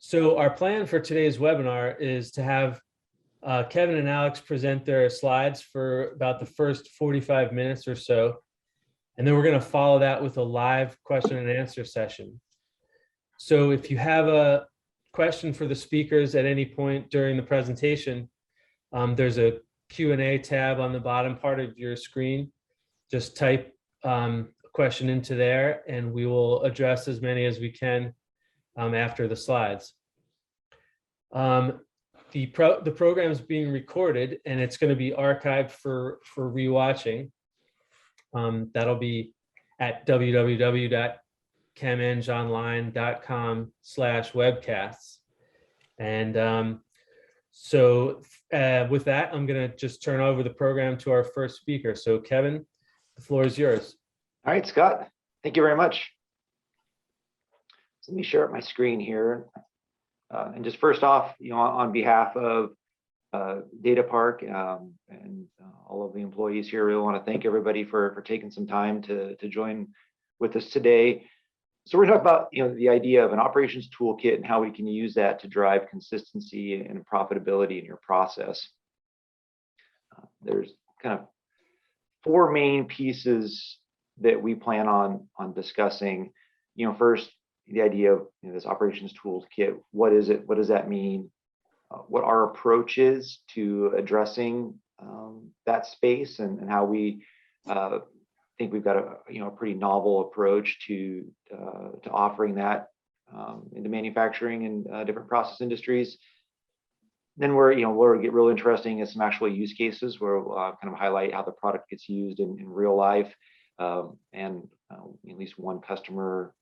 So our plan for today's webinar is to have Kevin and Alex present their slides for about the first 45 minutes or so. And then we're going to follow that with a live question and answer session. So if you have a question for the speakers at any point during the presentation, there's a Q&A tab on the bottom part of your screen. Just type a question into there and we will address as many as we can after the slides. The program is being recorded and it's going to be archived for rewatching. That'll be at www.chemengeonline.com/webcasts. And so with that, I'm going to just turn over the program to our first speaker. So Kevin, the floor is yours. All right, Scott, thank you very much. So let me share my screen here. And just first off, on behalf of Data Park and all of the employees here, we really want to thank everybody for taking some time to join with us today. So we're talking about the idea of an operations toolkit and how we can use that to drive consistency and profitability in your process. There's kind of four main pieces that we plan on discussing. First, the idea of this operations toolkit. What is it? What does that mean? What our approach is to addressing that space, and how we think we've got a pretty novel approach to offering that into manufacturing and different process industries. Then where we'll get real interesting is some actual use cases where we'll kind of highlight how the product gets used in real life, and at least one customer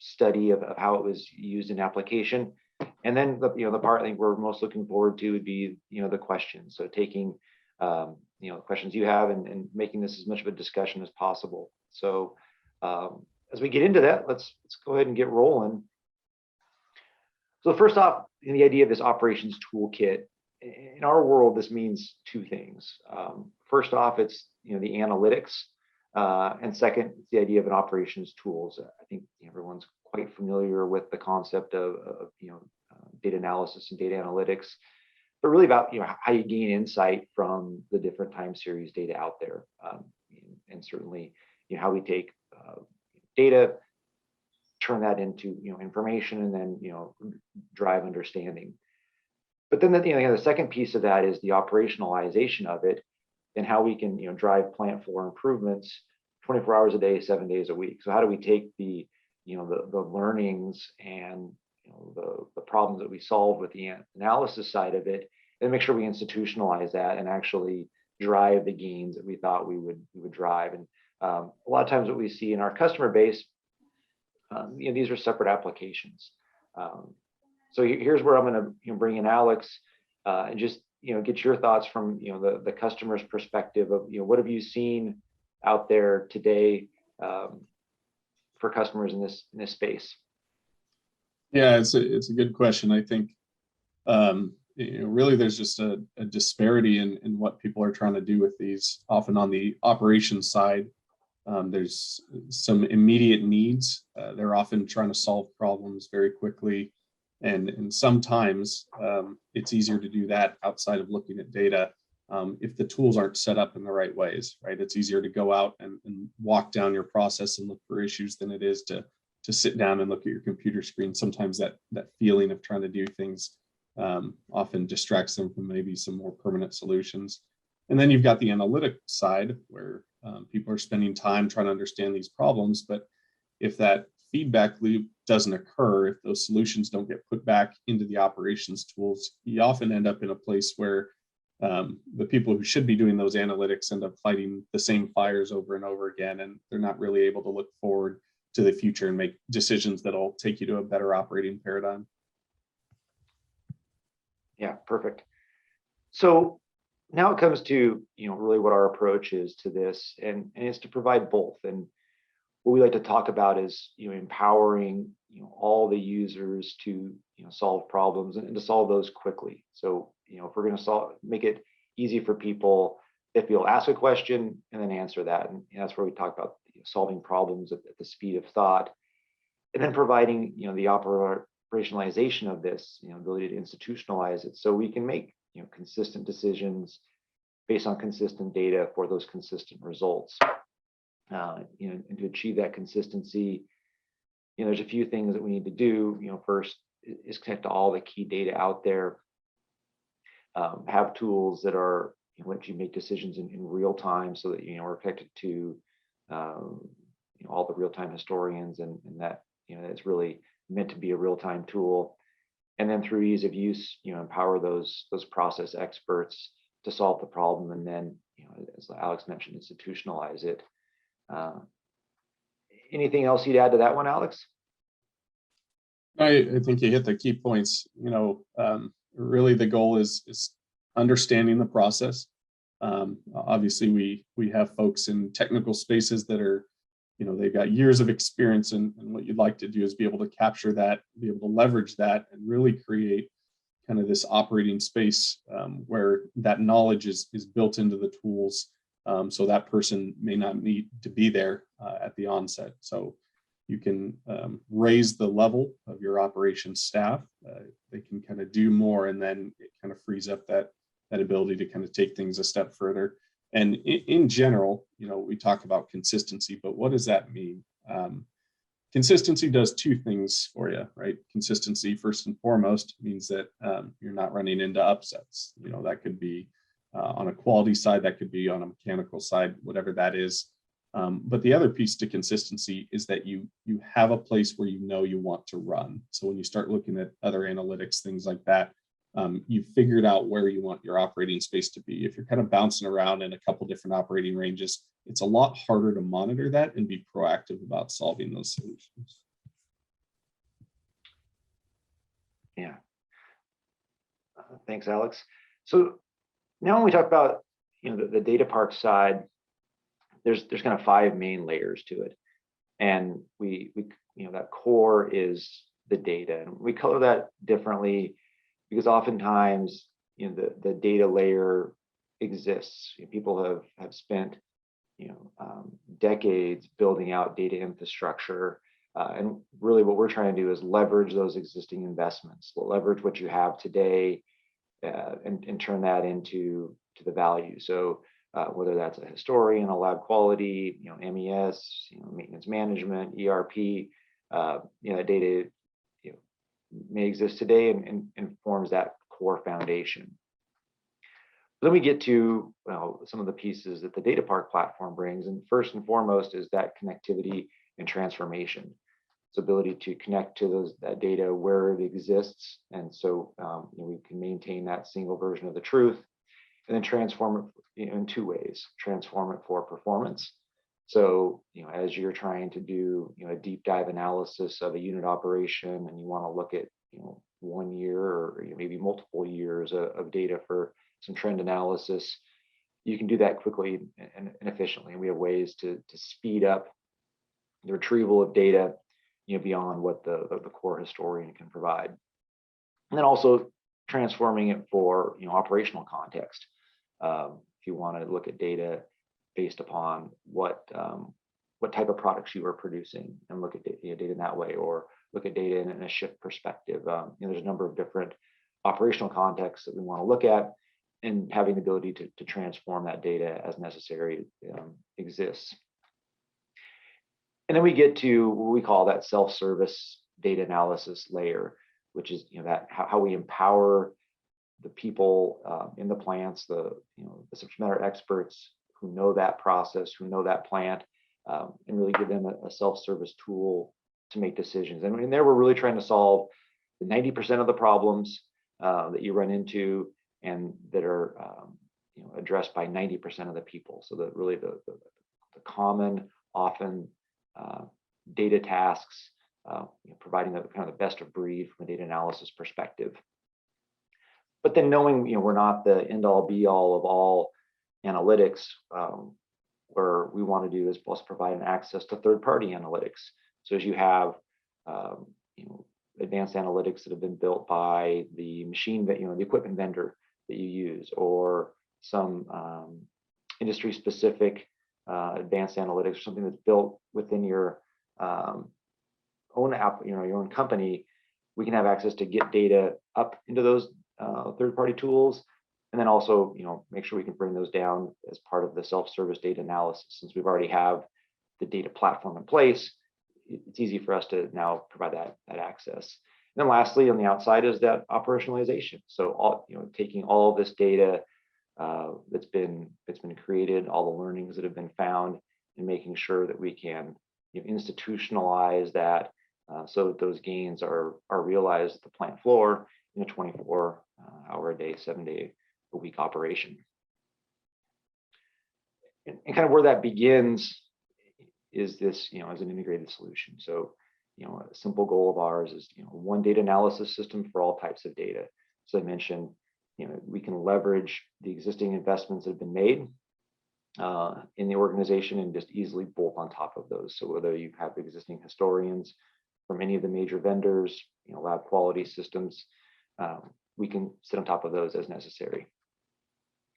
study of how it was used in application. And then the part I think we're most looking forward to would be the questions. So taking questions you have and making this as much of a discussion as possible. So as we get into that, let's go ahead and get rolling. So first off, in the idea of this operations toolkit, in our world, this means two things. First off, it's the analytics, and second, it's the idea of an operations tools. I think everyone's quite familiar with the concept of data analysis and data analytics, but really about how you gain insight from the different time series data out there, and certainly how we take data, turn that into information, and then drive understanding. But then the second piece of that is the operationalization of it, and how we can drive plant floor improvements 24 hours a day, 7 days a week. So how do we take the learnings and the problems that we solve with the analysis side of it, and make sure we institutionalize that and actually drive the gains that we thought we would drive. And a lot of times what we see in our customer base, these are separate applications. So here's where I'm going to bring in Alex and just get your thoughts from the customer's perspective of what have you seen out there today for customers in this space. Yeah, it's a good question. I think really there's just a disparity in what people are trying to do with these. Often on the operations side, there's some immediate needs. They're often trying to solve problems very quickly. And sometimes it's easier to do that outside of looking at data if the tools aren't set up in the right ways, right? It's easier to go out and walk down your process and look for issues than it is to sit down and look at your computer screen. Sometimes that feeling of trying to do things often distracts them from maybe some more permanent solutions. And then you've got the analytic side where people are spending time trying to understand these problems, but if that feedback loop doesn't occur, if those solutions don't get put back into the operations tools, you often end up in a place where the people who should be doing those analytics end up fighting the same fires over and over again, and they're not really able to look forward to the future and make decisions that'll take you to a better operating paradigm. Yeah, perfect. So now it comes to really what our approach is to this, and it's to provide both. And what we like to talk about is empowering all the users to solve problems and to solve those quickly. So if we're going to make it easy for people, if you'll ask a question and then answer that, and that's where we talk about solving problems at the speed of thought, and then providing the operationalization of this, ability to institutionalize it, so we can make consistent decisions based on consistent data for those consistent results. And to achieve that consistency, there's a few things that we need to do. First is connect to all the key data out there. Have tools that are let you make decisions in real time, so that we're connected to all the real-time historians, and that it's really meant to be a real-time tool. And then through ease of use, empower those process experts to solve the problem, and then as Alex mentioned, institutionalize it. Anything else you'd add to that one, Alex? I think you hit the key points. Really the goal is understanding the process. Obviously, we have folks in technical spaces that are, they've got years of experience, and what you'd like to do is be able to capture that, be able to leverage that, and really create kind of this operating space where that knowledge is built into the tools, so that person may not need to be there at the onset. So you can raise the level of your operations staff. They can kind of do more, and then it kind of frees up that ability to kind of take things a step further. And in general, we talk about consistency, but what does that mean? Consistency does two things for you, right? Consistency, first and foremost, means that you're not running into upsets. That could be on a quality side, that could be on a mechanical side, whatever that is. But the other piece to consistency is that you have a place where you want to run. So when you start looking at other analytics, things like that, you've figured out where you want your operating space to be. If you're kind of bouncing around in a couple different operating ranges, it's a lot harder to monitor that and be proactive about solving those solutions. Yeah. Thanks, Alex. So now when we talk about the data park side, there's kind of 5 main layers to it, and we that core is the data, and we color that differently because oftentimes the data layer exists. People have spent decades building out data infrastructure, and really what we're trying to do is leverage those existing investments, leverage what you have today, and turn that into the value. So whether that's a historian, a lab quality, MES, maintenance management, ERP, that data may exist today and forms that core foundation. Then we get to some of the pieces that the data park platform brings, and first and foremost is that connectivity and transformation. It's ability to connect to that data where it exists, and so we can maintain that single version of the truth, and then transform it in 2 ways. Transform it for performance. So as you're trying to do a deep dive analysis of a unit operation, and you want to look at 1 year or maybe multiple years of data for some trend analysis, you can do that quickly and efficiently. And we have ways to speed up the retrieval of data beyond what the core historian can provide. And then also transforming it for operational context. If you want to look at data based upon what type of products you are producing, and look at data in that way, or look at data in a shift perspective. There's a number of different operational contexts that we want to look at, and having the ability to transform that data as necessary exists. And then we get to what we call that self-service data analysis layer, which is that how we empower the people in the plants, the subject matter experts who know that process, who know that plant, and really give them a self-service tool to make decisions. And there we're really trying to solve the 90% of the problems that you run into, and that are addressed by 90% of the people. So that really the common, often data tasks, providing the kind of the best of breed from a data analysis perspective. But then knowing we're not the end all be all of all analytics, where we want to do is plus provide an access to third-party analytics. So as you have advanced analytics that have been built by the machine that the equipment vendor that you use, or some industry specific advanced analytics, or something that's built within your own app, your own company, we can have access to get data up into those third-party tools, and then also, make sure we can bring those down as part of the self-service data analysis. Since we've already have the data platform in place, it's easy for us to now provide that access. And then lastly, on the outside is that operationalization. So taking all of this data that's been created, all the learnings that have been found, and making sure that we can institutionalize that so that those gains are realized at the plant floor in a 24-hour a day, 7-day a week operation. And kind of where that begins is this, as an integrated solution. So, a simple goal of ours is, one data analysis system for all types of data. So I mentioned, we can leverage the existing investments that have been made in the organization and just easily bolt on top of those. So whether you have existing historians from any of the major vendors, lab quality systems, we can sit on top of those as necessary.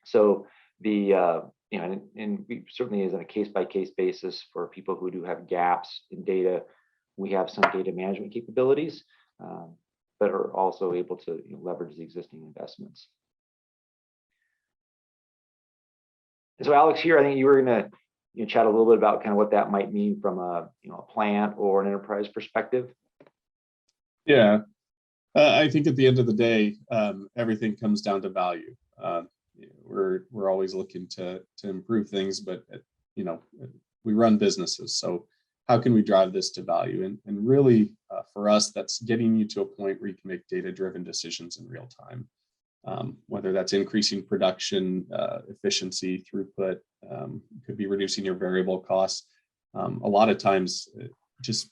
So and we certainly is on a case-by-case basis for people who do have gaps in data. We have some data management capabilities, but are also able to leverage the existing investments. And so Alex, here, I think you were going to chat a little bit about kind of what that might mean from a plant or an enterprise perspective. Yeah, I think at the end of the day, everything comes down to value. We're always looking to improve things, but we run businesses, so how can we drive this to value? And really, for us, that's getting you to a point where you can make data-driven decisions in real time. Whether that's increasing production efficiency, throughput, could be reducing your variable costs. A lot of times, just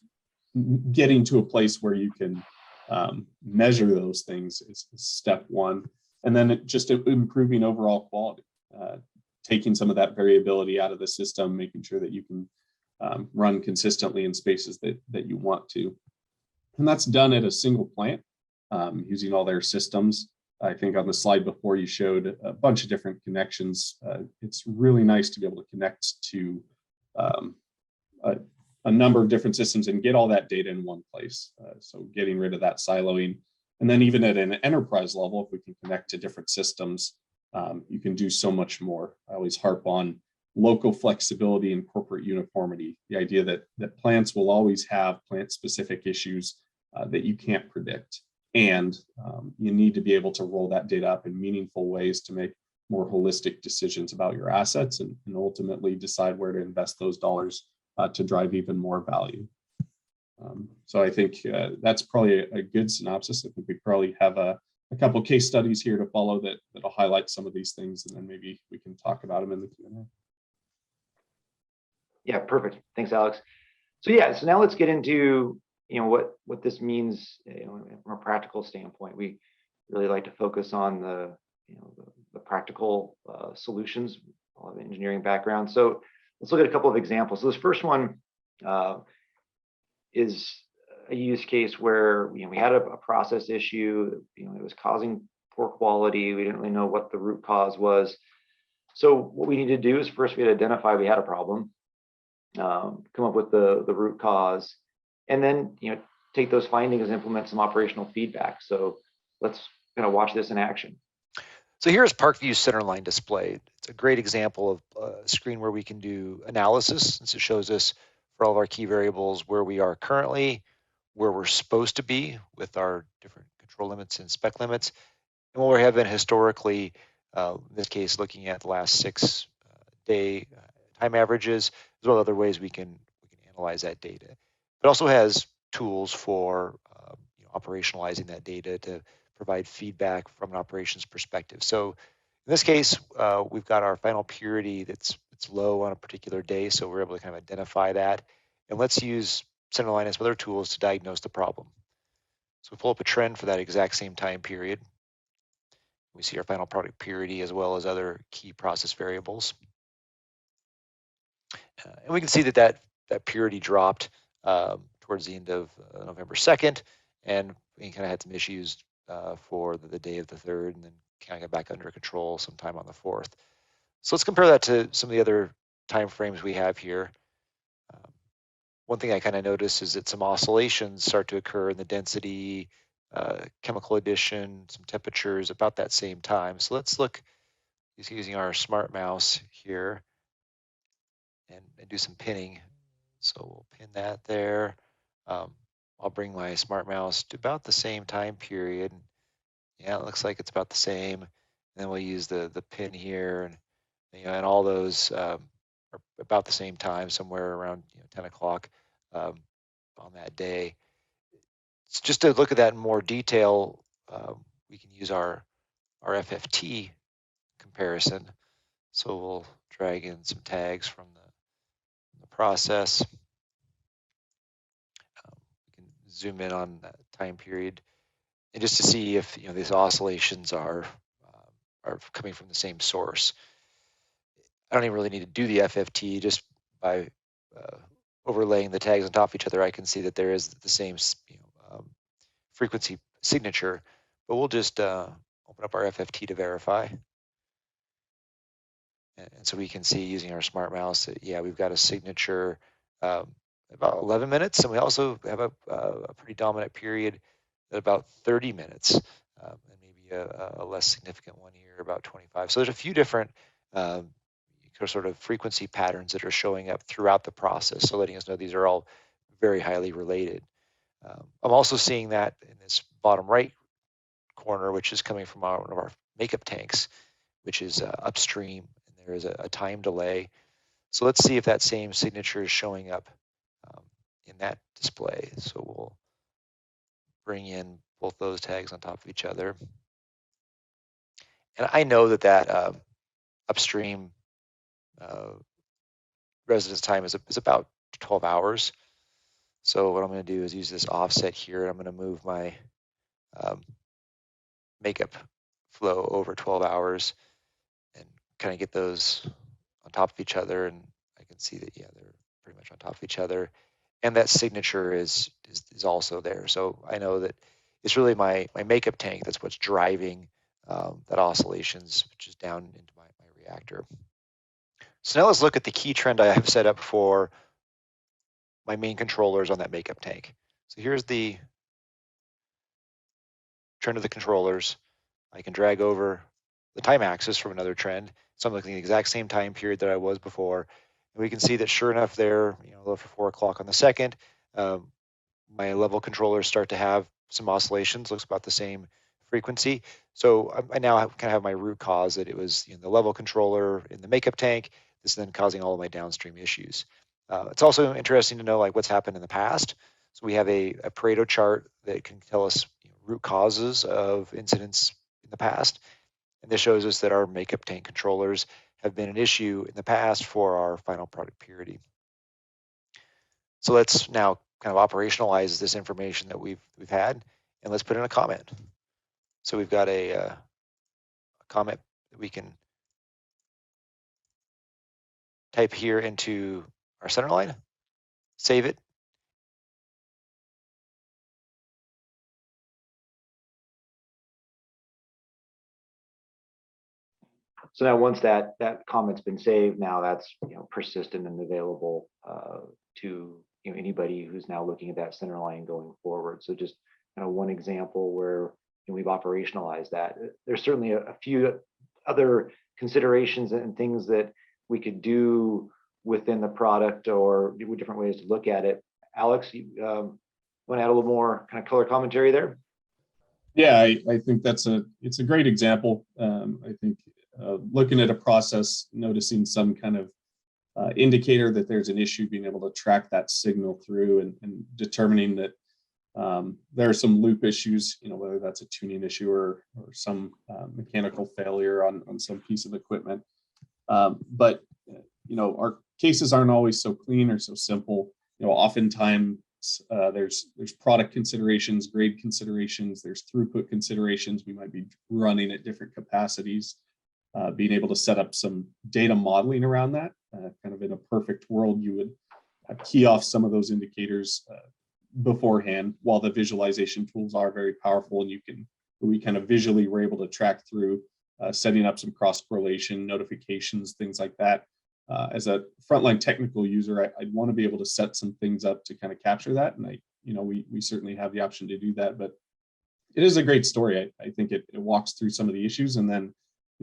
getting to a place where you can measure those things is step one. And then just improving overall quality, taking some of that variability out of the system, making sure that you can run consistently in spaces that you want to. And that's done at a single plant using all their systems. I think on the slide before you showed a bunch of different connections. It's really nice to be able to connect to a number of different systems and get all that data in one place. So getting rid of that siloing. And then even at an enterprise level, if we can connect to different systems, you can do so much more. I always harp on local flexibility and corporate uniformity, the idea that plants will always have plant-specific issues that you can't predict. And you need to be able to roll that data up in meaningful ways to make more holistic decisions about your assets and ultimately decide where to invest those dollars to drive even more value. So I think that's probably a good synopsis. I think we probably have a couple of case studies here to follow that'll highlight some of these things, and then maybe we can talk about them in the Q&A. Yeah, perfect. Thanks, Alex. So now let's get into what this means from a practical standpoint. We really like to focus on the practical solutions, a lot of engineering background. So let's look at a couple of examples. So this first one is a use case where we had a process issue. It was causing poor quality. We didn't really know what the root cause was. So what we needed to do is first we had to identify we had a problem, come up with the root cause, and then take those findings and implement some operational feedback. So let's kind of watch this in action. So here's Parkview's centerline display. It's a great example of a screen where we can do analysis, since it shows us for all of our key variables where we are currently, where we're supposed to be with our different control limits and spec limits, and what we have been historically, in this case, looking at the last 6-day time averages, as well as other ways we can analyze that data. It also has tools for operationalizing that data to provide feedback from an operations perspective. So in this case, we've got our final purity that's low on a particular day, so we're able to kind of identify that. And let's use centerline and some other tools to diagnose the problem. So we pull up a trend for that exact same time period. We see our final product purity as well as other key process variables. And we can see that purity dropped towards the end of November 2nd, and we kind of had some issues for the day of the 3rd, and then kind of got back under control sometime on the 4th. So let's compare that to some of the other time frames we have here. One thing I kind of noticed is that some oscillations start to occur in the density chemical addition, some temperatures about that same time. So let's look using our smart mouse here and do some pinning. So we'll pin that there. I'll bring my smart mouse to about the same time period. Yeah, it looks like it's about the same. And then we'll use the pin here, and and all those are about the same time, somewhere around 10 o'clock on that day. So just to look at that in more detail, we can use our FFT comparison. So we'll drag in some tags from the process. We can zoom in on that time period, and just to see if these oscillations are coming from the same source. I don't even really need to do the FFT. Just by overlaying the tags on top of each other, I can see that there is the same frequency signature. But we'll just open up our FFT to verify. And so we can see using our smart mouse that, yeah, we've got a signature about 11 minutes. And we also have a pretty dominant period at about 30 minutes, and maybe a less significant one here, about 25. So there's a few different sort of frequency patterns that are showing up throughout the process. So letting us know these are all very highly related. I'm also seeing that in this bottom right corner, which is coming from one of our makeup tanks, which is upstream, and there is a time delay. So let's see if that same signature is showing up in that display. So we'll bring in both those tags on top of each other. And I know that upstream residence time is about 12 hours. So what I'm going to do is use this offset here. I'm going to move my makeup flow over 12 hours and kind of get those on top of each other. And I can see that, yeah, they're pretty much on top of each other. And that signature is also there. So I know that it's really my makeup tank that's what's driving that oscillations, which is down into my reactor. So now let's look at the key trend I have set up for my main controllers on that makeup tank. So here's the trend of the controllers. I can drag over the time axis from another trend. So I'm looking at the exact same time period that I was before. And we can see that sure enough there, for 4 o'clock on the 2nd, my level controllers start to have some oscillations, looks about the same frequency. So I now kind of have my root cause that it was the level controller in the makeup tank. This is then causing all of my downstream issues. It's also interesting to know what's happened in the past. So we have a Pareto chart that can tell us root causes of incidents in the past. And this shows us that our makeup tank controllers have been an issue in the past for our final product purity. So let's now kind of operationalize this information that we've had, and let's put in a comment. So we've got a comment that we can type here into our center line, save it. So now once that comment's been saved, now that's persistent and available to anybody who's now looking at that center line going forward. So just one example where we've operationalized that. There's certainly a few other considerations and things that we could do within the product or different ways to look at it. Alex, you want to add a little more kind of color commentary there? Yeah, I think it's a great example. I think looking at a process, noticing some kind of indicator that there's an issue, being able to track that signal through and determining that there are some loop issues, whether that's a tuning issue or some mechanical failure on some piece of equipment. But our cases aren't always so clean or so simple. Oftentimes there's product considerations, grade considerations, there's throughput considerations. We might be running at different capacities. Being able to set up some data modeling around that, kind of in a perfect world, you would key off some of those indicators beforehand. While the visualization tools are very powerful, and we kind of visually were able to track through setting up some cross correlation notifications, things like that. As a frontline technical user, I'd want to be able to set some things up to kind of capture that, and we certainly have the option to do that. But it is a great story. I think it walks through some of the issues, and then,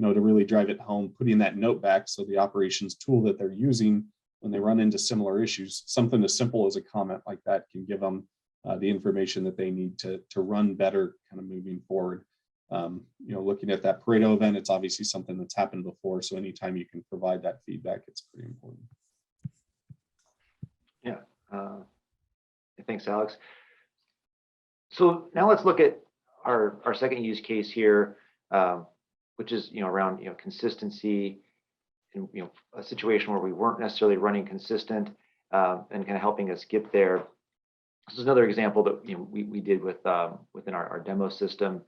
to really drive it home, putting that note back so the operations tool that they're using when they run into similar issues, something as simple as a comment like that can give them the information that they need to run better kind of moving forward. Looking at that Pareto event, it's obviously something that's happened before. So anytime you can provide that feedback, it's pretty important. Yeah. Thanks, Alex. So now let's look at our second use case here, which is around consistency in a situation where we weren't necessarily running consistent, and kind of helping us get there. This is another example that we did with within our demo system,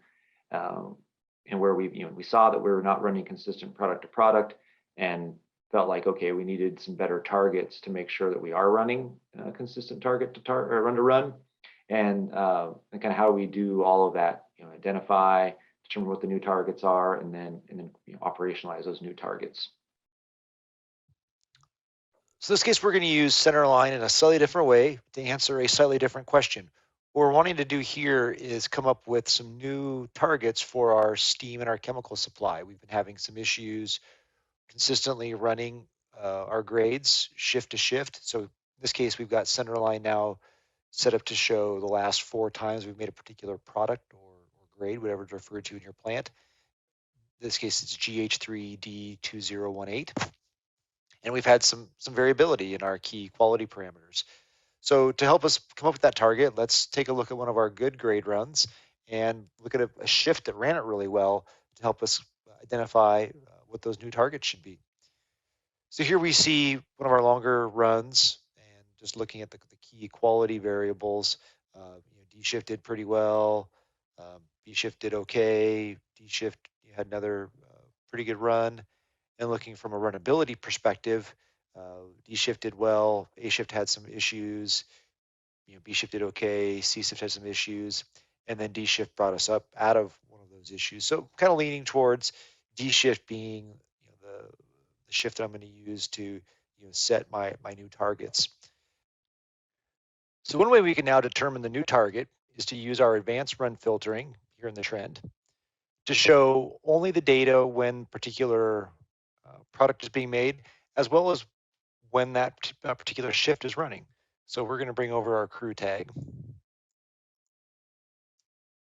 and where we saw that we were not running consistent product to product, and felt like, okay, we needed some better targets to make sure that we are running a consistent target to run to run, and kind of how do we do all of that, identify, determine what the new targets are, and then operationalize those new targets. So in this case, we're going to use centerline in a slightly different way to answer a slightly different question. What we're wanting to do here is come up with some new targets for our steam and our chemical supply. We've been having some issues consistently running our grades shift to shift. So in this case, we've got centerline now set up to show the last 4 times we've made a particular product or grade, whatever it's referred to in your plant. In this case, it's GH3D2018. And we've had some variability in our key quality parameters. So to help us come up with that target, let's take a look at one of our good grade runs and look at a shift that ran it really well to help us identify what those new targets should be. So here we see one of our longer runs, and just looking at the key quality variables, D shift did pretty well, B shift did okay, D shift had another pretty good run. And looking from a runnability perspective, D shift did well, A shift had some issues, B shift did okay, C shift had some issues, and then D shift brought us up out of one of those issues. So kind of leaning towards D shift being the shift that I'm going to use to set my new targets. So one way we can now determine the new target is to use our advanced run filtering here in the trend to show only the data when particular product is being made, as well as when that particular shift is running. So we're going to bring over our crew tag,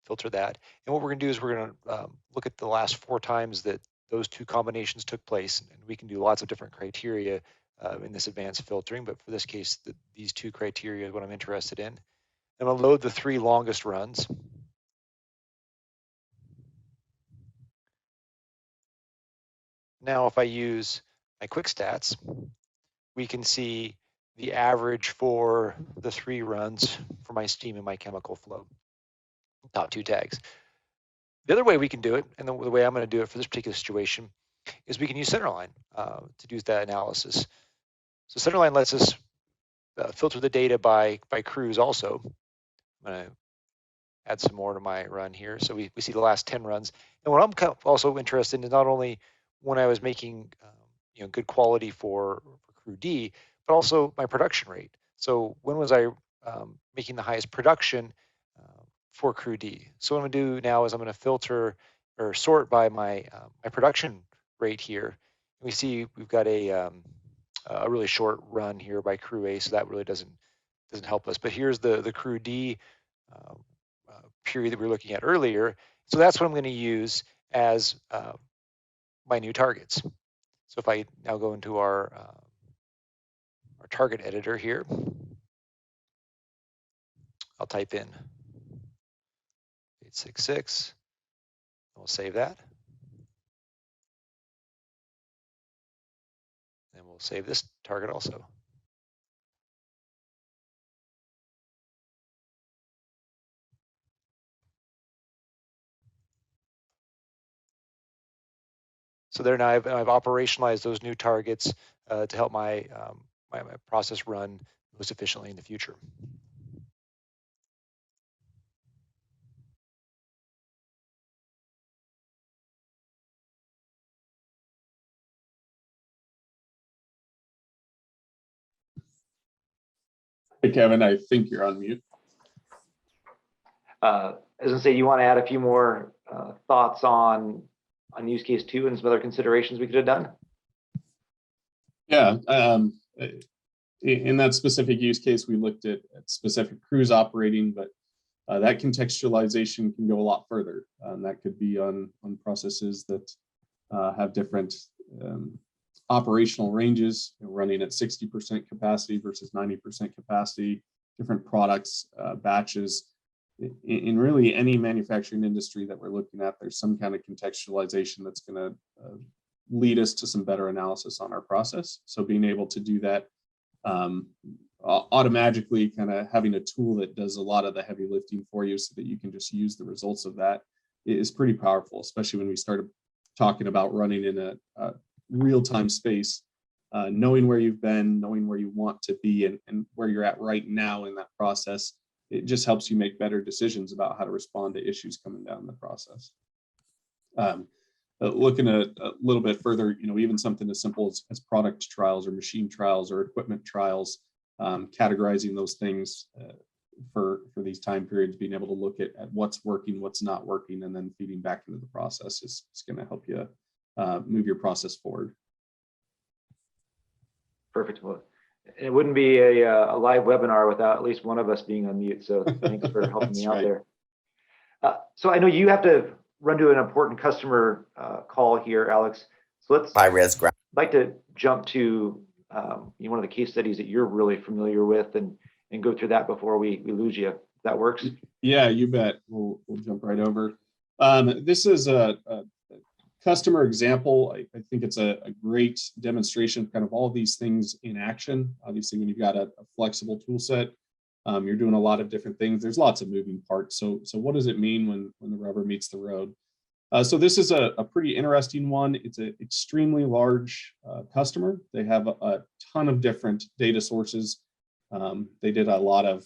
filter that. And what we're going to do is we're going to look at the last 4 times that those 2 combinations took place. And we can do lots of different criteria in this advanced filtering, but for this case, these 2 criteria is what I'm interested in. I'm going to load the 3 longest runs. Now, if I use my quick stats, we can see the average for the 3 runs for my steam and my chemical flow, top 2 tags. The other way we can do it, and the way I'm going to do it for this particular situation, is we can use centerline to do that analysis. So centerline lets us filter the data by crews also. I'm going to add some more to my run here. So we see the last 10 runs. And what I'm also interested in is not only when I was making good quality for crew D, but also my production rate. So when was I making the highest production for crew D? So what I'm going to do now is I'm going to filter or sort by my my production rate here. And we see we've got a really short run here by crew A, so that really doesn't help us. But here's the crew D period that we were looking at earlier. So that's what I'm going to use as my new targets. So if I now go into our target editor here, I'll type in 866. We'll save that. And we'll save this target also. So there now I've operationalized those new targets to help my my process run most efficiently in the future. Hey, Kevin, I think you're on mute. as I say, you want to add a few more thoughts on use case 2 and some other considerations we could have done? Yeah. In that specific use case, we looked at specific crews operating, but that contextualization can go a lot further. That could be on processes that have different operational ranges, running at 60% capacity versus 90% capacity, different products, batches. In really any manufacturing industry that we're looking at, there's some kind of contextualization that's going to lead us to some better analysis on our process. So being able to do that automatically, kind of having a tool that does a lot of the heavy lifting for you so that you can just use the results of that is pretty powerful, especially when we started talking about running in a real-time space, knowing where you've been, knowing where you want to be, and where you're at right now in that process. It just helps you make better decisions about how to respond to issues coming down the process. Looking at a little bit further, even something as simple as product trials or machine trials or equipment trials, categorizing those things for these time periods, being able to look at what's working, what's not working, and then feeding back into the process is going to help you move your process forward. Perfect. Well, it wouldn't be a live webinar without at least one of us being on mute. So thanks for helping me out there. So I know you have to run to an important customer call here, Alex. So let's. I'd like to jump to one of the case studies that you're really familiar with and go through that before we lose you. If that works. Yeah, you bet. We'll jump right over. This is a customer example. I think it's a great demonstration of kind of all these things in action. Obviously, when you've got a flexible tool set, you're doing a lot of different things. There's lots of moving parts. So what does it mean when the rubber meets the road? So this is a pretty interesting one. It's an extremely large customer. They have a ton of different data sources. They did a lot of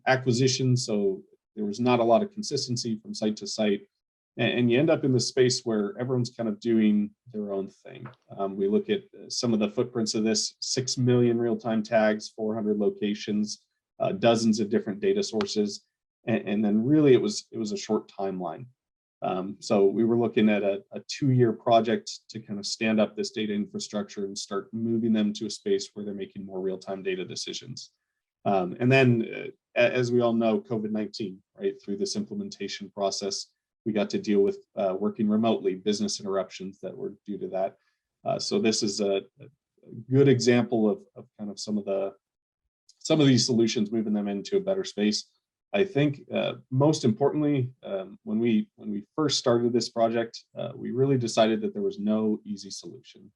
acquisitions, so there was not a lot of consistency from site to site. And you end up in this space where everyone's kind of doing their own thing. We look at some of the footprints of this: 6 million real-time tags, 400 locations, dozens of different data sources, and then really it was a short timeline. So we were looking at a 2-year project to kind of stand up this data infrastructure and start moving them to a space where they're making more real-time data decisions. And then, as we all know, COVID-19, right? Through this implementation process, we got to deal with working remotely, business interruptions that were due to that. So this is a good example of kind of some of these solutions, moving them into a better space. I think most importantly, when we first started this project, we really decided that there was no easy solution,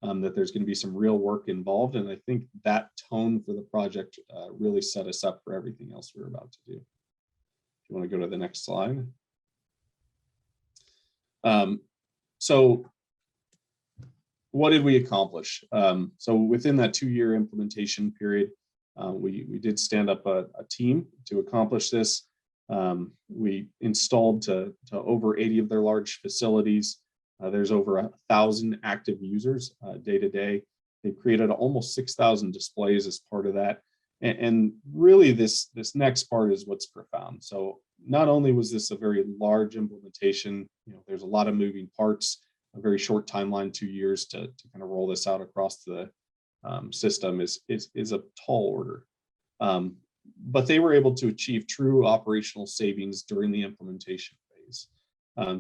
that there's going to be some real work involved. And I think that tone for the project really set us up for everything else we're about to do. If you want to go to the next slide. So what did we accomplish? So within that 2-year implementation period, we did stand up a team to accomplish this. We installed to over 80 of their large facilities. There's over 1,000 active users day to day. They created almost 6,000 displays as part of that. And really this next part is what's profound. So not only was this a very large implementation, there's a lot of moving parts, a very short timeline, 2 years to kind of roll this out across the system is a tall order. But they were able to achieve true operational savings during the implementation phase.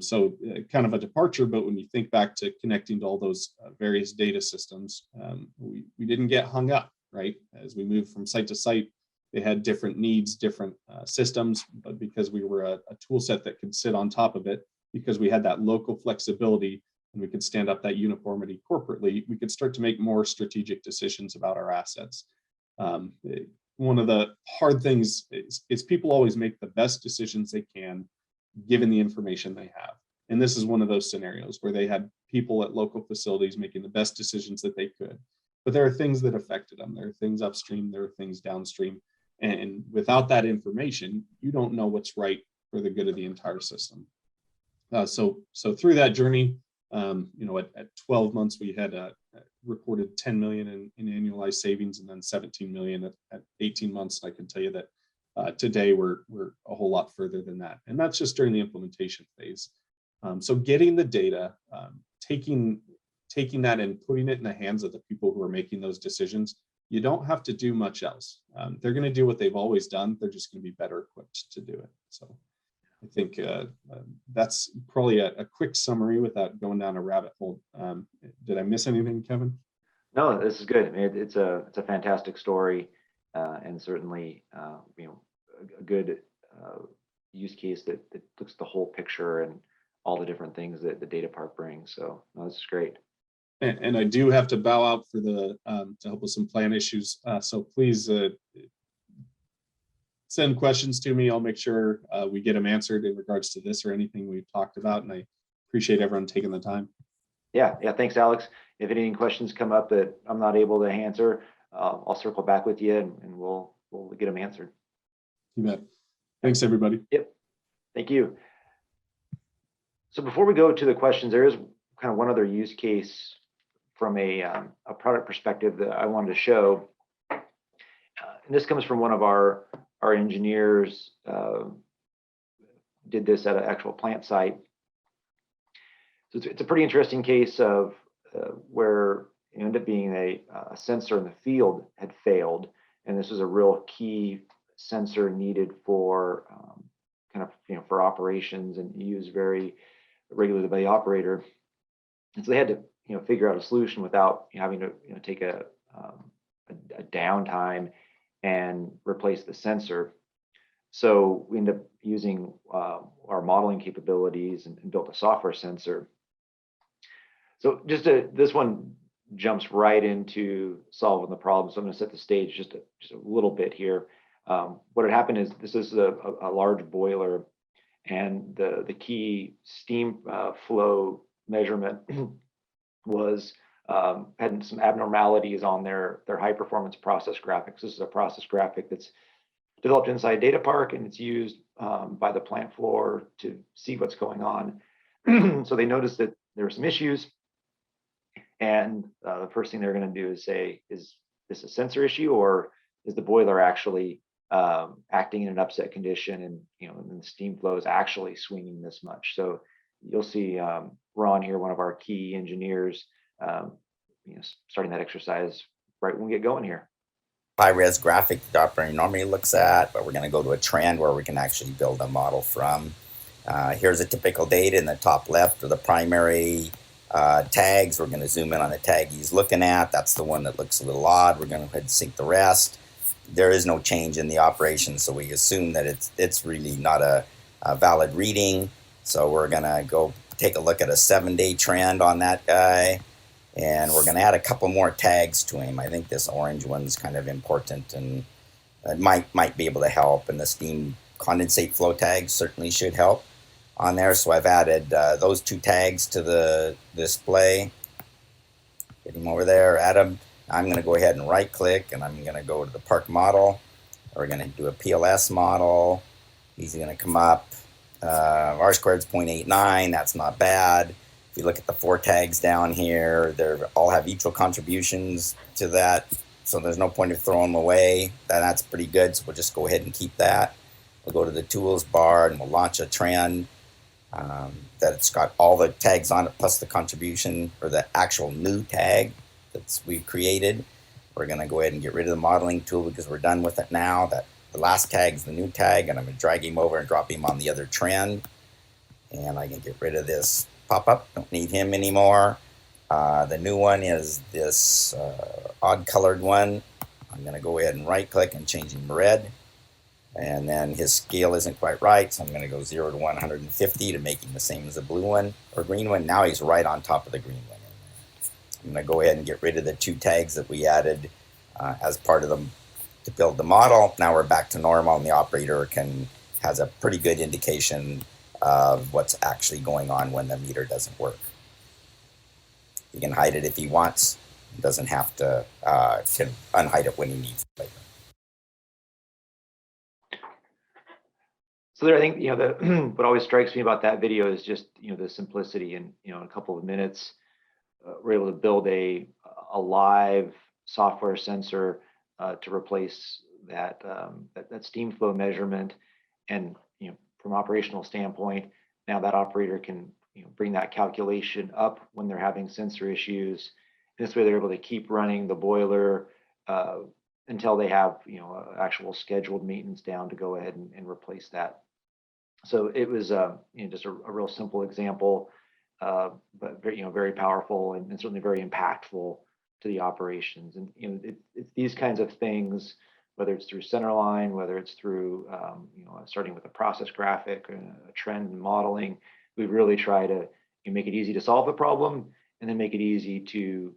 So kind of a departure, but when you think back to connecting to all those various data systems, we didn't get hung up, right? As we moved from site to site, they had different needs, different systems, but because we were a tool set that could sit on top of it, because we had that local flexibility and we could stand up that uniformity corporately, we could start to make more strategic decisions about our assets. One of the hard things is people always make the best decisions they can given the information they have. And this is one of those scenarios where they had people at local facilities making the best decisions that they could. But there are things that affected them. There are things upstream, there are things downstream. And without that information, you don't know what's right for the good of the entire system. So through that journey, at 12 months, we had reported 10 million in annualized savings, and then 17 million at 18 months. And I can tell you that Today, we're a whole lot further than that. And that's just during the implementation phase. So getting the data, taking that and putting it in the hands of the people who are making those decisions, you don't have to do much else. They're going to do what they've always done. They're just going to be better equipped to do it. So I think that's probably a quick summary without going down a rabbit hole. Did I miss anything, Kevin? No, this is good. I mean, it's a fantastic story, and certainly a good use case that looks at the whole picture and all the different things that the data park brings. So no, this is great. And I do have to bow out for the to help with some plan issues. So please send questions to me. I'll make sure we get them answered in regards to this or anything we've talked about. And I appreciate everyone taking the time. Yeah. Thanks, Alex. If any questions come up that I'm not able to answer, I'll circle back with you and we'll get them answered. You bet. Thanks, everybody. Yep. Thank you. So before we go to the questions, there is kind of one other use case from a product perspective that I wanted to show. And this comes from one of our engineers, did this at an actual plant site. So it's a pretty interesting case of where it ended up being a sensor in the field had failed. And this was a real key sensor needed for for operations and used very regularly by the operator. And so they had to figure out a solution without having to take a downtime and replace the sensor. So we ended up using our modeling capabilities and built a software sensor. So this one jumps right into solving the problem. So I'm going to set the stage just a little bit here. What had happened is this is a large boiler, and the key steam flow measurement was had some abnormalities on their high performance process graphics. This is a process graphic that's developed inside Data Park, and it's used by the plant floor to see what's going on. So they noticed that there were some issues, and the first thing they're going to do is say, is this a sensor issue, or is the boiler actually acting in an upset condition, and and the steam flow is actually swinging this much? So you'll see Ron here, one of our key engineers, starting that exercise right when we get going here. High-res graphic the operator normally looks at, but we're going to go to a trend where we can actually build a model from. Here's a typical data in the top left are the primary tags. We're going to zoom in on the tag he's looking at. That's the one that looks a little odd. We're going to go ahead and sync the rest. There is no change in the operation, so we assume that it's really not a valid reading. So we're going to go take a look at a 7-day trend on that guy, and we're going to add a couple more tags to him. I think this orange one's kind of important, and it might be able to help, and the steam condensate flow tags certainly should help on there. So I've added those 2 tags to the display. Get him over there, add them. I'm going to go ahead and right click, and I'm going to go to the park model. We're going to do a PLS model. He's going to come up. R squared is 0.89. That's not bad. If you look at the 4 tags down here, they all have equal contributions to that, so there's no point of throwing them away. That's pretty good, so we'll just go ahead and keep that. We'll go to the tools bar, and we'll launch a trend that it's got all the tags on it plus the contribution, or the actual new tag that we've created. We're going to go ahead and get rid of the modeling tool because we're done with it now. The last tag is the new tag, and I'm going to drag him over and drop him on the other trend. And I can get rid of this pop-up. Don't need him anymore. The new one is this odd colored one. I'm going to go ahead and right-click and change him red. And then his scale isn't quite right, so I'm going to go 0 to 150 to make him the same as the blue one or green one. Now he's right on top of the green one. I'm going to go ahead and get rid of the 2 tags that we added as part of them to build the model. Now we're back to normal, and the operator has a pretty good indication of what's actually going on when the meter doesn't work. He can hide it if he wants. He doesn't have to, can unhide it when he needs later. So there, I think what always strikes me about that video is just the simplicity, and in a couple of minutes we're able to build a live software sensor to replace that steam flow measurement, and from operational standpoint, now that operator can bring that calculation up when they're having sensor issues. This way, they're able to keep running the boiler until they have actual scheduled maintenance down to go ahead and replace that. So it was just a real simple example, but very powerful and certainly very impactful to the operations. And it's these kinds of things, whether it's through Centerline, whether it's through starting with a process graphic, a trend and modeling, we really try to make it easy to solve the problem, and then make it easy to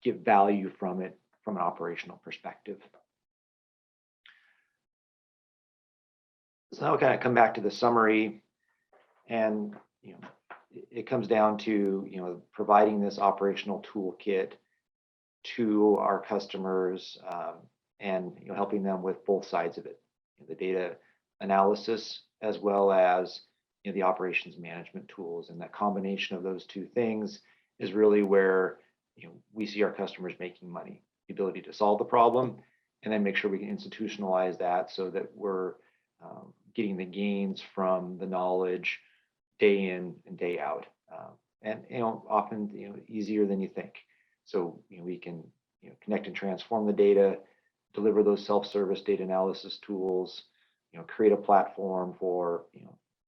get value from it from an operational perspective. So now we kind of come back to the summary, and it comes down to providing this operational toolkit to our customers, and helping them with both sides of it, the data analysis as well as the operations management tools. And that combination of those two things is really where we see our customers making money, the ability to solve the problem, and then make sure we can institutionalize that so that we're getting the gains from the knowledge day in and day out, and often easier than you think. So we can connect and transform the data, deliver those self-service data analysis tools, create a platform for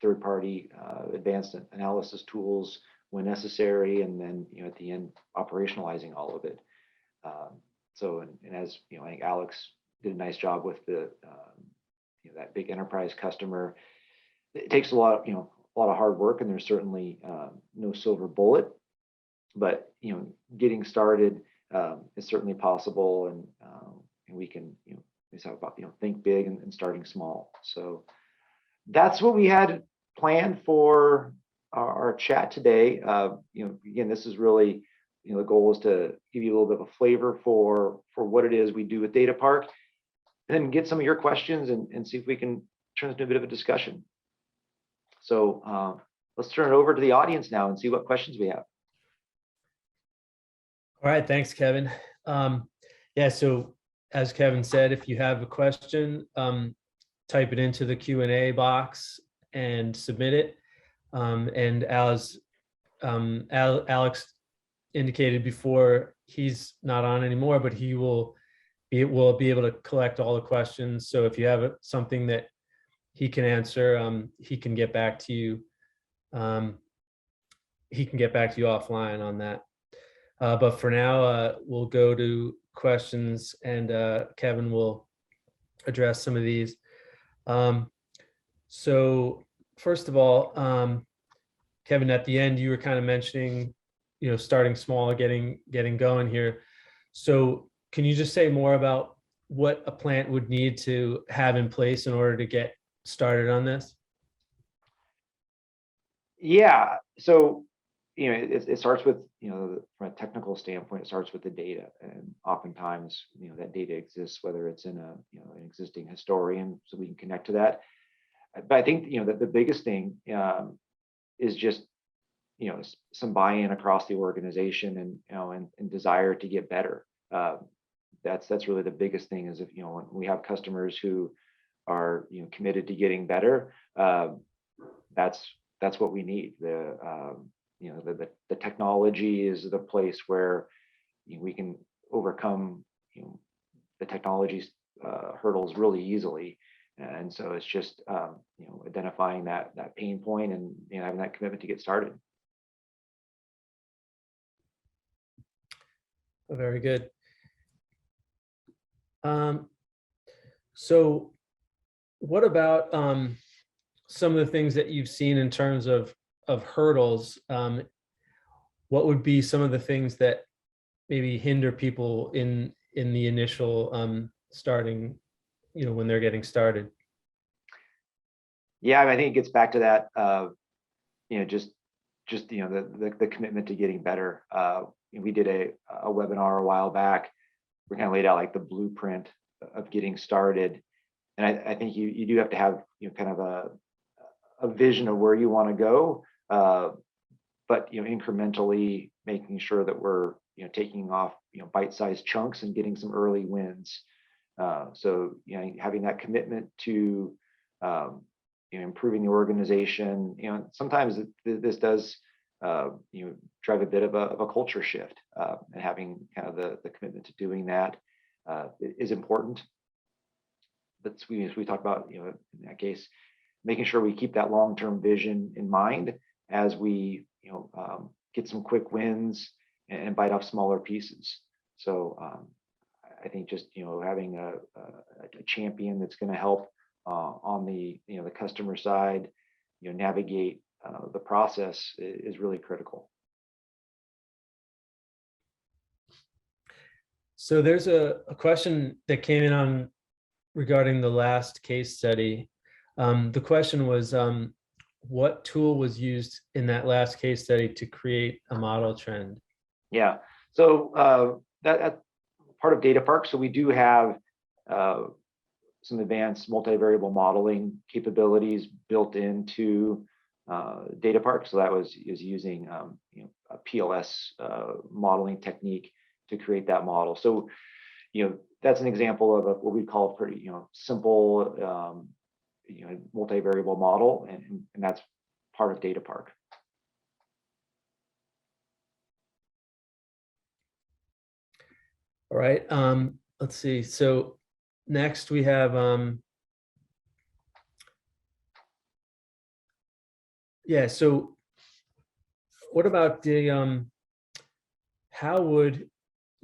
third-party advanced analysis tools when necessary, and then at the end operationalizing all of it. So and as I think Alex did a nice job with the that big enterprise customer. It takes a lot of hard work, and there's certainly no silver bullet, but getting started is certainly possible, and we can we talk about think big and starting small. So that's what we had planned for our chat today. Again, this is really the goal is to give you a little bit of a flavor for what it is we do with Data Park, and then get some of your questions and see if we can turn into a bit of a discussion. So let's turn it over to the audience now and see what questions we have. All right, thanks, Kevin. Yeah, so as Kevin said, if you have a question, type it into the Q&A box and submit it. And as Alex indicated before, he's not on anymore, but he will be able to collect all the questions. So if you have something that he can answer, he can get back to you. He can get back to you offline on that. But for now, we'll go to questions, and Kevin will address some of these. So first of all, Kevin, at the end, you were kind of mentioning, starting small, getting going here. So can you just say more about what a plant would need to have in place in order to get started on this? Yeah, so it starts with from a technical standpoint, it starts with the data, and oftentimes that data exists, whether it's in an existing historian, so we can connect to that. But I think that the biggest thing is just some buy-in across the organization, and desire to get better. That's really the biggest thing. Is if when we have customers who are committed to getting better, that's what we need. The technology is the place where we can overcome the technology's hurdles really easily, and so it's just identifying that pain point and having that commitment to get started. Very good. So what about some of the things that you've seen in terms of hurdles? What would be some of the things that maybe hinder people in the initial starting, when they're getting started? Yeah, I think it gets back to that, just the commitment to getting better. We did a webinar a while back. We kind of laid out like the blueprint of getting started, and I think you do have to have kind of a vision of where you want to go, but incrementally making sure that we're taking off bite-sized chunks and getting some early wins. So, having that commitment to improving the organization, sometimes this does drive a bit of a culture shift, and having kind of the commitment to doing that is important. But as we talk about, in that case, making sure we keep that long-term vision in mind as we, get some quick wins and bite off smaller pieces. So I think just, having a champion that's going to help on the, the customer side, navigate the process is really critical. So there's a question that came in on regarding the last case study. The question was, what tool was used in that last case study to create a model trend? Yeah, so that's part of Data Park. So we do have some advanced multivariable modeling capabilities built into Data Park. So that is using a PLS modeling technique to create that model. So that's an example of what we call a pretty simple multivariable model, and that's part of Data Park. All right. Let's see. So next we have yeah. So what about the how would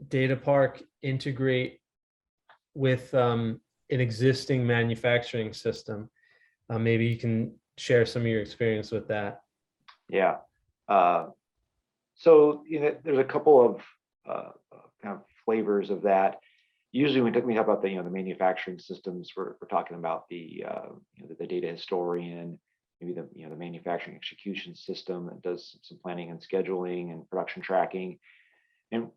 Data Park integrate with an existing manufacturing system? Maybe you can share some of your experience with that. Yeah. So there's a couple of kind of flavors of that. Usually when we talk about the the manufacturing systems, we're talking about the the data historian, maybe the manufacturing execution system that does some planning and scheduling and production tracking. And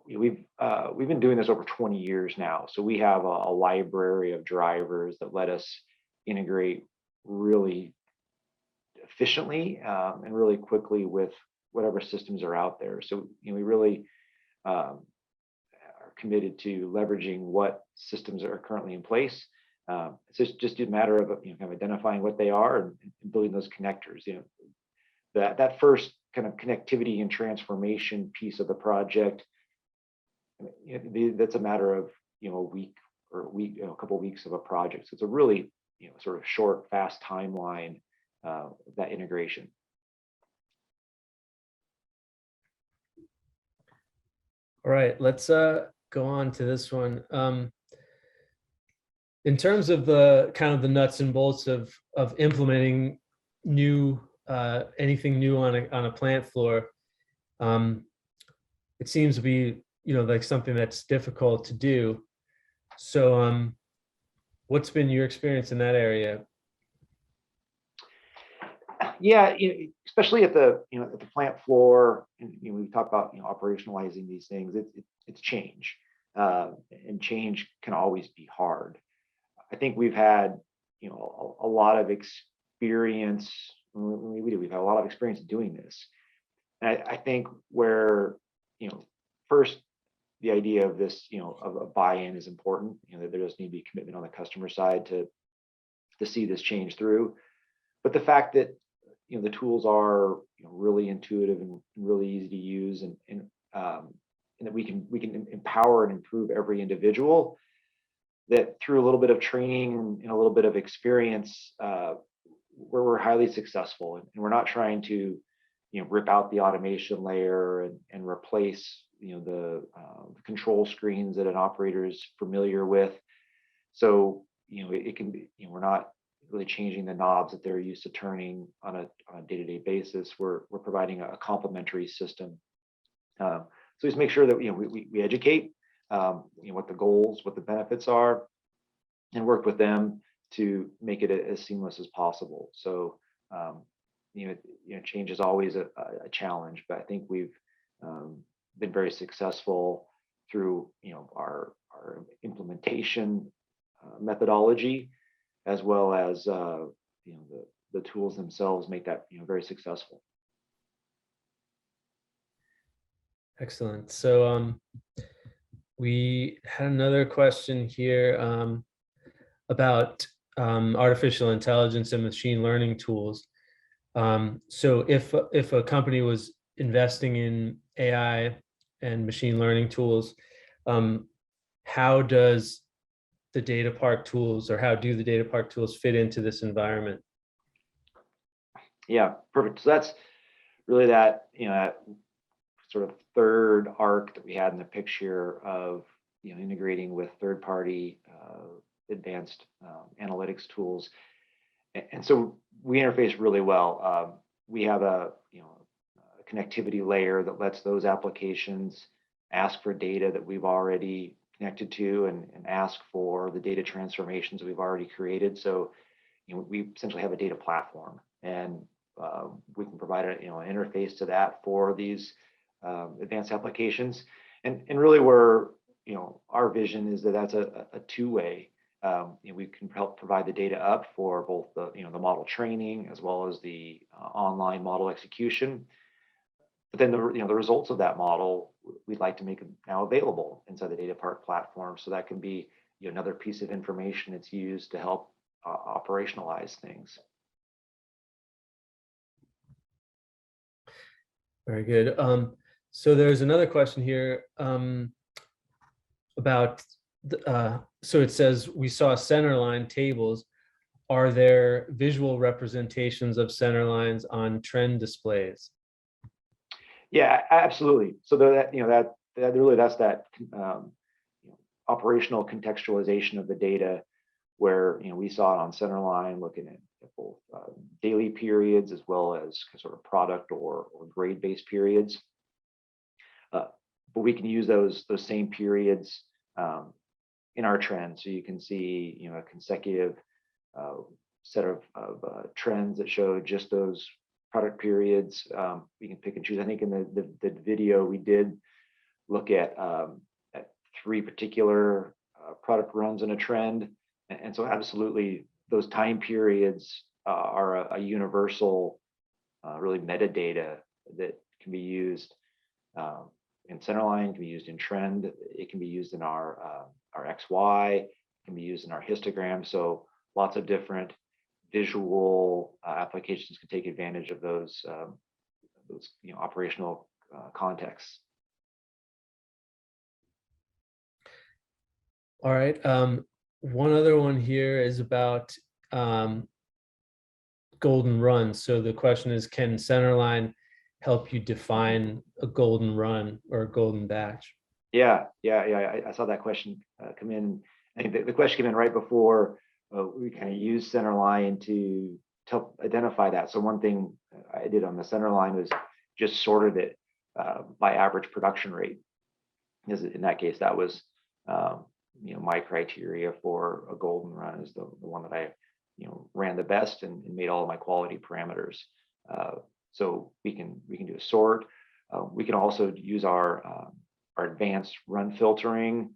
we've been doing this over 20 years now. So we have a library of drivers that let us integrate really efficiently and really quickly with whatever systems are out there. So we really are committed to leveraging what systems are currently in place. It's just a matter of kind of identifying what they are and building those connectors. That first kind of connectivity and transformation piece of the project, that's a matter of a week or a couple of weeks of a project. So it's a really sort of short, fast timeline, that integration. All right, let's go on to this one. In terms of the kind of the nuts and bolts of implementing new anything new on a plant floor, it seems to be like something that's difficult to do. So what's been your experience in that area? Yeah, especially at the at the plant floor, and we talk about operationalizing these things. It's change, and change can always be hard. I think we've had a lot of experience. We've had a lot of experience doing this, and I think where first the idea of this of a buy-in is important. That there does need to be commitment on the customer side to see this change through. But the fact that the tools are really intuitive and really easy to use, and that we can empower and improve every individual, that through a little bit of training and a little bit of experience, we're highly successful, and we're not trying to rip out the automation layer and replace the control screens that an operator is familiar with. So it can be we're not really changing the knobs that they're used to turning on a day-to-day basis. We're providing a complementary system. So just make sure that we educate what the goals, what the benefits are, and work with them to make it as seamless as possible. So change is always a challenge, but I think we've been very successful through our implementation methodology, as well as the tools themselves make that very successful. Excellent. So we had another question here about artificial intelligence and machine learning tools. So if a company was investing in AI and machine learning tools, how does the data park tools, or how do the data park tools fit into this environment? Yeah, perfect. So that's really that, that sort of third arc that we had in the picture of, integrating with third-party advanced analytics tools. And so we interface really well. We have a connectivity layer that lets those applications ask for data that we've already connected to, and ask for the data transformations we've already created. So we essentially have a data platform, and we can provide an interface to that for these advanced applications. And really, our vision is that that's a two-way. We can help provide the data up for both the model training as well as the online model execution. But then the results of that model, we'd like to make them now available inside the data park platform, so that can be another piece of information that's used to help operationalize things. Very good. So there's another question here about, so it says, we saw centerline tables. Are there visual representations of centerlines on trend displays? Yeah, absolutely. So that really, that's that operational contextualization of the data, where we saw it on centerline, looking at both daily periods as well as sort of product or grade-based periods. But we can use those same periods in our trends, so you can see a consecutive set of trends that show just those product periods. We can pick and choose. I think in the video we did look at 3 particular product runs in a trend, and so absolutely those time periods are a universal really metadata that can be used in centerline, can be used in trend, it can be used in our XY, it can be used in our histogram. So lots of different visual applications can take advantage of those operational contexts. All right. One other one here is about golden runs. So the question is, can centerline help you define a golden run or a golden batch? Yeah. I saw that question come in. I think the question came in right before we kind of used centerline to help identify that. So one thing I did on the centerline was just sorted it by average production rate, because in that case, that was my criteria for a golden run is the one that I ran the best and made all of my quality parameters. So we can do a sort. We can also use our advanced run filtering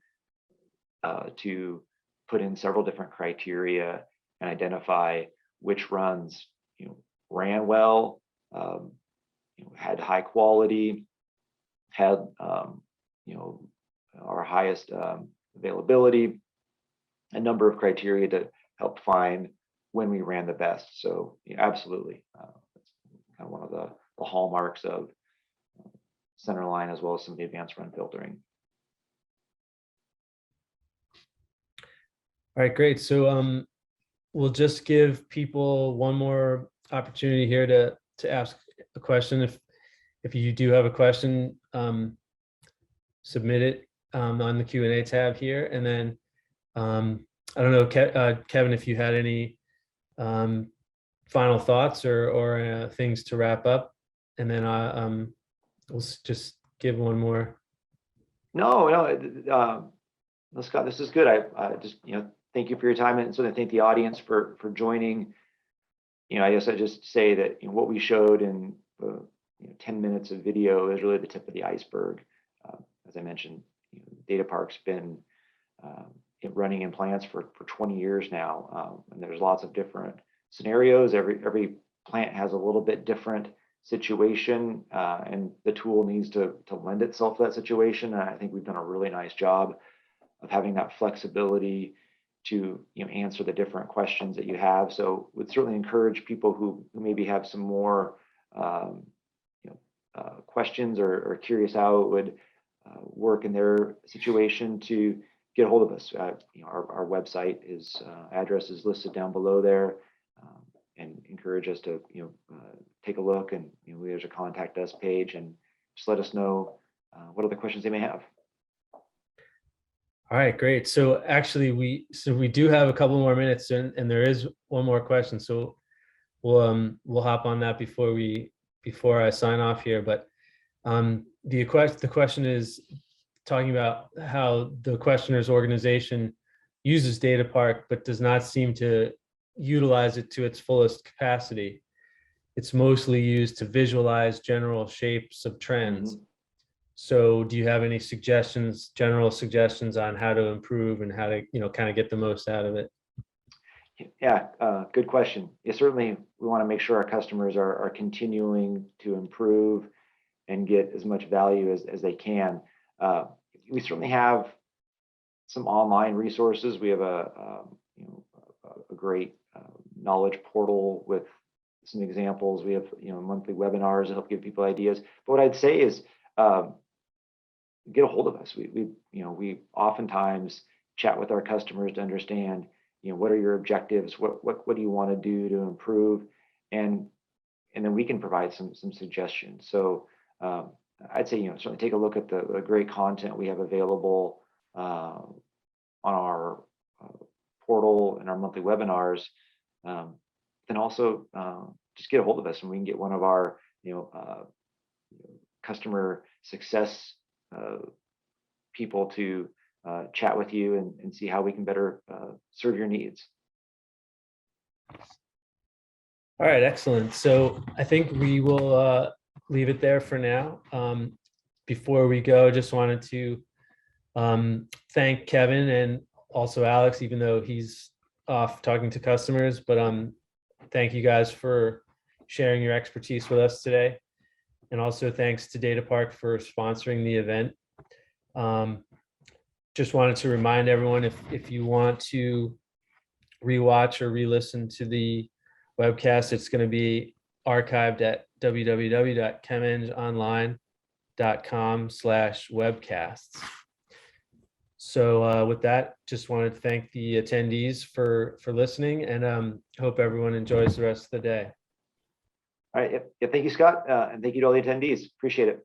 to put in several different criteria and identify which runs ran well, had high quality, had our highest availability, a number of criteria to help find when we ran the best. So absolutely, that's kind of one of the hallmarks of centerline, as well as some of the advanced run filtering. All right, great. So we'll just give people one more opportunity here to ask a question. If you do have a question, submit it on the Q&A tab here. And then I don't know, Kevin, if you had any final thoughts or things to wrap up, and then we'll just give one more. No, Scott, this is good. I just thank you for your time, and so I thank the audience for joining. I guess I just say that what we showed in the 10 minutes of video is really the tip of the iceberg. As I mentioned, Data Park's been running in plants for 20 years now, and there's lots of different scenarios. Every plant has a little bit different situation, and the tool needs to lend itself to that situation. And I think we've done a really nice job of having that flexibility to answer the different questions that you have. So would certainly encourage people who maybe have some more questions or curious how it would work in their situation to get a hold of us. Our website address is listed down below there, and encourage us to take a look, and there's a contact us page, and just let us know what other questions they may have. All right, great. So actually, we do have a couple more minutes, and there is one more question. So we'll hop on that before I sign off here. But the question is talking about how the questioner's organization uses DataPark, but does not seem to utilize it to its fullest capacity. It's mostly used to visualize general shapes of trends. So do you have any general suggestions on how to improve and how to, kind of get the most out of it? Yeah, good question. Yeah, certainly we want to make sure our customers are continuing to improve and get as much value as they can. We certainly have some online resources. We have a great knowledge portal with some examples. We have monthly webinars that help give people ideas. But what I'd say is get a hold of us. We oftentimes chat with our customers to understand what are your objectives, what do you want to do to improve, and then we can provide some suggestions. So I'd say certainly take a look at the great content we have available on our portal and our monthly webinars. Then also just get a hold of us, and we can get one of our customer success people to chat with you and see how we can better serve your needs. All right, excellent. So I think we will leave it there for now. Before we go, just wanted to thank Kevin and also Alex, even though he's off talking to customers, but thank you guys for sharing your expertise with us today. And also thanks to DataPark for sponsoring the event. Just wanted to remind everyone, if you want to rewatch or re-listen to the webcast, it's going to be archived at www.chemengeonline.com/webcasts. So with that, just wanted to thank the attendees for listening, and hope everyone enjoys the rest of the day. All right. Yeah, thank you, Scott. And thank you to all the attendees. Appreciate it.